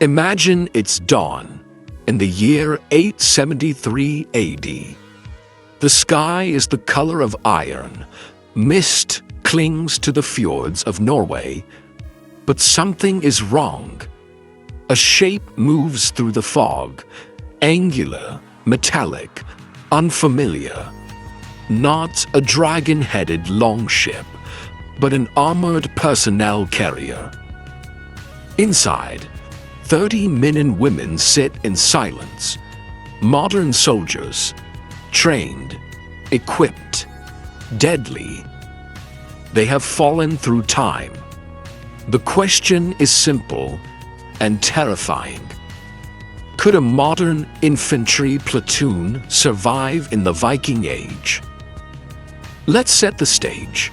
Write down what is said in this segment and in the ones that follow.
Imagine it's dawn in the year 873 AD. The sky is the color of iron. Mist clings to the fjords of Norway. But something is wrong. A shape moves through the fog, angular, metallic, unfamiliar. Not a dragon-headed longship, but an armored personnel carrier. Inside, 30 men and women sit in silence. Modern soldiers, trained, equipped, deadly. They have fallen through time. The question is simple and terrifying. Could a modern infantry platoon survive in the Viking Age? Let's set the stage.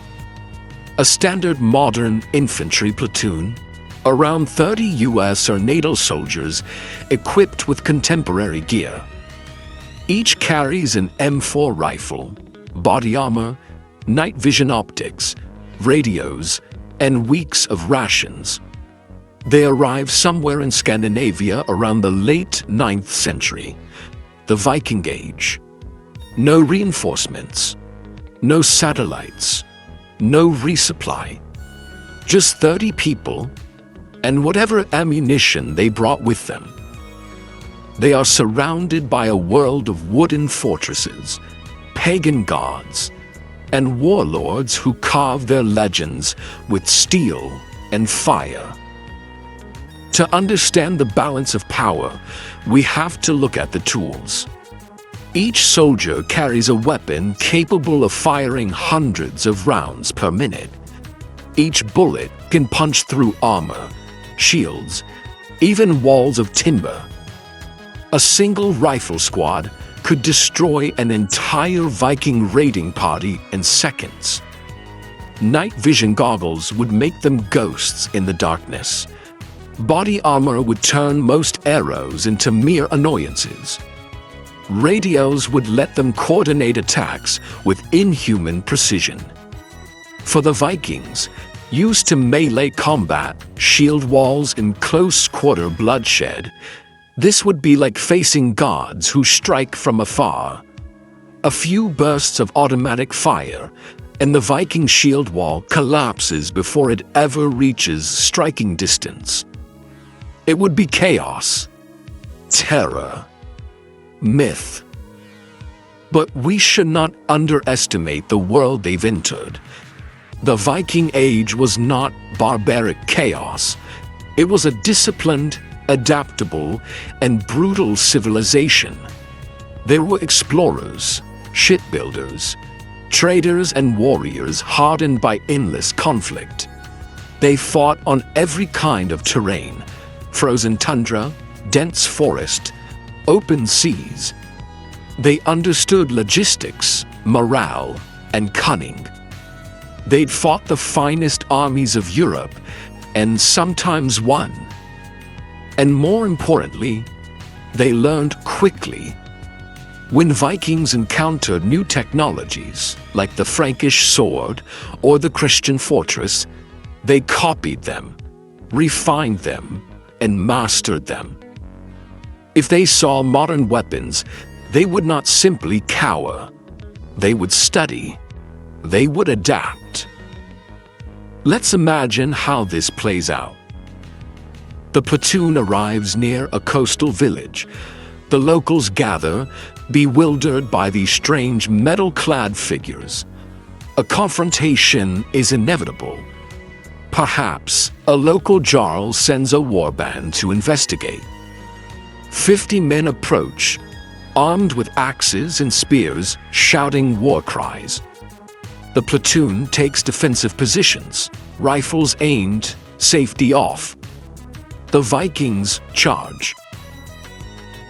A standard modern infantry platoon, around 30 US or NATO soldiers equipped with contemporary gear. Each carries an M4 rifle, body armor, night vision optics, radios, and weeks of rations. They arrive somewhere in Scandinavia around the late 9th century, the Viking Age. No reinforcements, no satellites, no resupply. Just 30 people and whatever ammunition they brought with them. They are surrounded by a world of wooden fortresses, pagan gods, and warlords who carve their legends with steel and fire. To understand the balance of power, we have to look at the tools. Each soldier carries a weapon capable of firing hundreds of rounds per minute. Each bullet can punch through armor, shields, even walls of timber. A single rifle squad could destroy an entire Viking raiding party in seconds. Night vision goggles would make them ghosts in the darkness. Body armor would turn most arrows into mere annoyances. Radios would let them coordinate attacks with inhuman precision. For the Vikings, used to melee combat, shield walls, and close-quarter bloodshed, this would be like facing gods who strike from afar. A few bursts of automatic fire, and the Viking shield wall collapses before it ever reaches striking distance. It would be chaos, terror, myth. But we should not underestimate the world they've entered. The Viking Age was not barbaric chaos. It was a disciplined, adaptable, and brutal civilization. There were explorers, shipbuilders, traders, and warriors hardened by endless conflict. They fought on every kind of terrain: frozen tundra, dense forest, open seas. They understood logistics, morale, and cunning. They'd fought the finest armies of Europe and sometimes won. And more importantly, they learned quickly. When Vikings encountered new technologies, like the Frankish sword or the Christian fortress, they copied them, refined them, and mastered them. If they saw modern weapons, they would not simply cower. They would study. They would adapt. Let's imagine how this plays out. The platoon arrives near a coastal village. The locals gather, bewildered by these strange metal-clad figures. A confrontation is inevitable. Perhaps a local jarl sends a warband to investigate. 50 men approach, armed with axes and spears, shouting war cries. The platoon takes defensive positions, rifles aimed, safety off. The Vikings charge.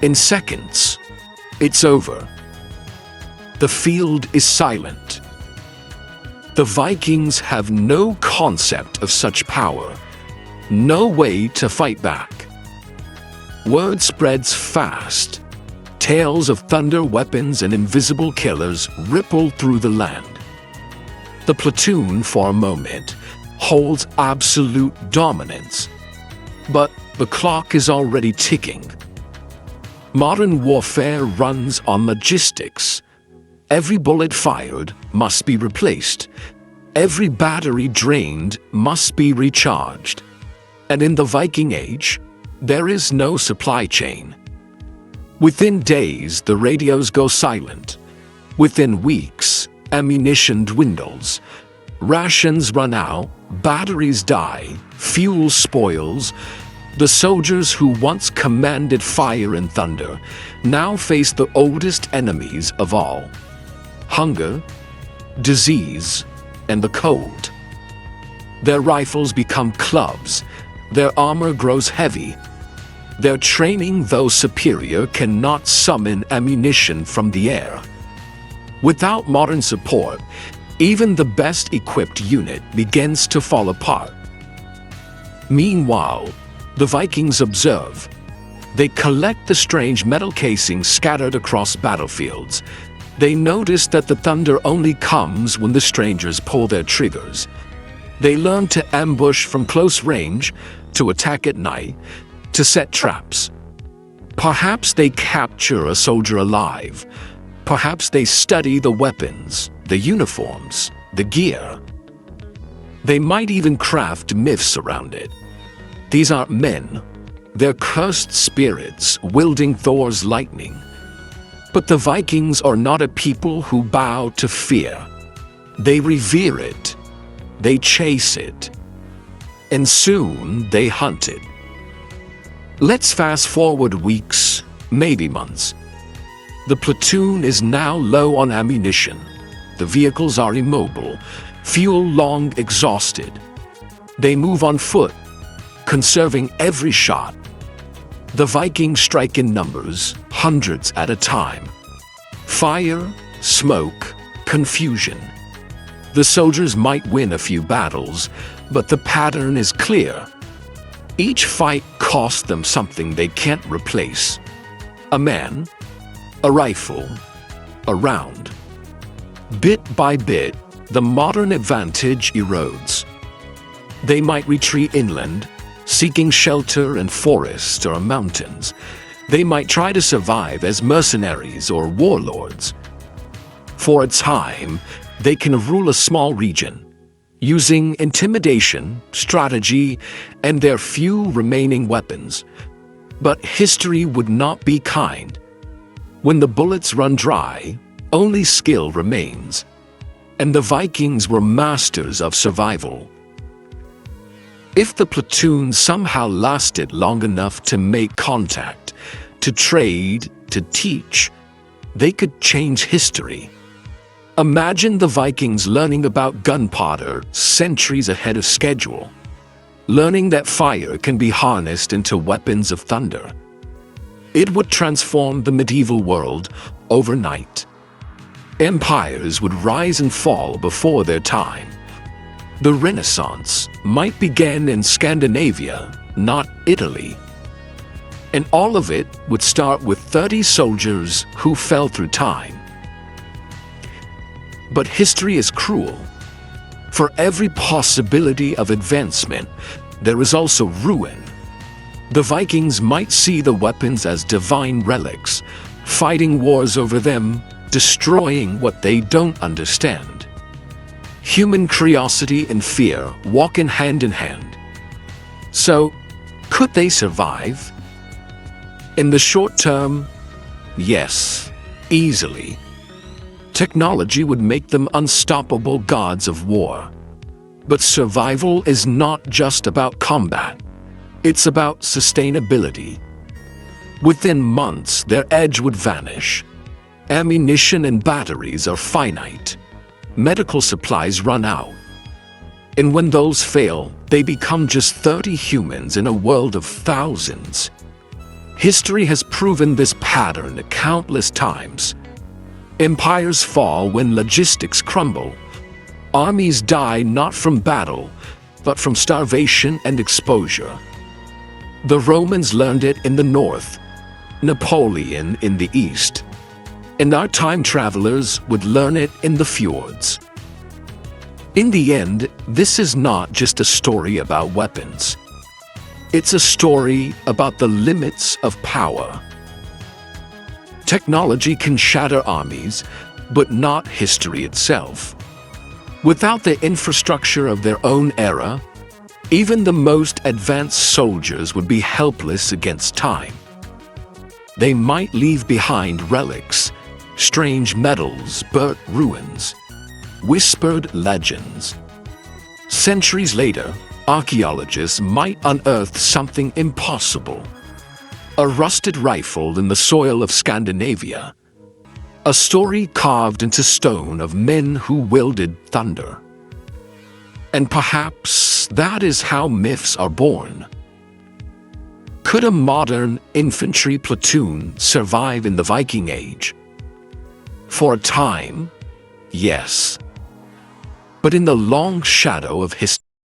In seconds, it's over. The field is silent. The Vikings have no concept of such power, no way to fight back. Word spreads fast. Tales of thunder weapons and invisible killers ripple through the land. The platoon, for a moment, holds absolute dominance. But the clock is already ticking. Modern warfare runs on logistics. Every bullet fired must be replaced. Every battery drained must be recharged. And in the Viking Age, there is no supply chain. Within days, the radios go silent. Within weeks, ammunition dwindles. Rations run out, batteries die, fuel spoils. The soldiers who once commanded fire and thunder now face the oldest enemies of all: hunger, disease, and the cold. Their rifles become clubs, their armor grows heavy. Their training, though superior, cannot summon ammunition from the air. Without modern support, even the best equipped unit begins to fall apart. Meanwhile, the Vikings observe. They collect the strange metal casings scattered across battlefields. They notice that the thunder only comes when the strangers pull their triggers. They learn to ambush from close range, to attack at night, to set traps. Perhaps they capture a soldier alive. Perhaps they study the weapons, the uniforms, the gear. They might even craft myths around it. These aren't men. They're cursed spirits wielding Thor's lightning. But the Vikings are not a people who bow to fear. They revere it. They chase it. And soon they hunt it. Let's fast forward weeks, maybe months. The platoon is now low on ammunition. The vehicles are immobile, fuel long exhausted. They move on foot, conserving every shot. The Vikings strike in numbers, hundreds at a time. Fire, smoke, confusion. The soldiers might win a few battles, but the pattern is clear. Each fight costs them something they can't replace. A man, a rifle, a round. Bit by bit, the modern advantage erodes. They might retreat inland, seeking shelter in forests or mountains. They might try to survive as mercenaries or warlords. For a time, they can rule a small region, using intimidation, strategy, and their few remaining weapons. But history would not be kind. When the bullets run dry, only skill remains. And the Vikings were masters of survival. If the platoon somehow lasted long enough to make contact, to trade, to teach, they could change history. Imagine the Vikings learning about gunpowder centuries ahead of schedule, learning that fire can be harnessed into weapons of thunder. It would transform the medieval world overnight. Empires would rise and fall before their time. The Renaissance might begin in Scandinavia, not Italy. And all of it would start with 30 soldiers who fell through time. But history is cruel. For every possibility of advancement, there is also ruin. The Vikings might see the weapons as divine relics, fighting wars over them, destroying what they don't understand. Human curiosity and fear walk in hand. So, could they survive? In the short term, yes, easily. Technology would make them unstoppable gods of war. But survival is not just about combat. It's about sustainability. Within months, their edge would vanish. Ammunition and batteries are finite. Medical supplies run out. And when those fail, they become just 30 humans in a world of thousands. History has proven this pattern countless times. Empires fall when logistics crumble. Armies die not from battle, but from starvation and exposure. The Romans learned it in the north, Napoleon in the east, and our time travelers would learn it in the fjords. In the end, this is not just a story about weapons. It's a story about the limits of power. Technology can shatter armies, but not history itself. Without the infrastructure of their own era, even the most advanced soldiers would be helpless against time. They might leave behind relics, strange metals, burnt ruins, whispered legends. Centuries later, archaeologists might unearth something impossible. A rusted rifle in the soil of Scandinavia. A story carved into stone of men who wielded thunder. And perhaps that is how myths are born. Could a modern infantry platoon survive in the Viking Age? For a time, yes. But in the long shadow of history,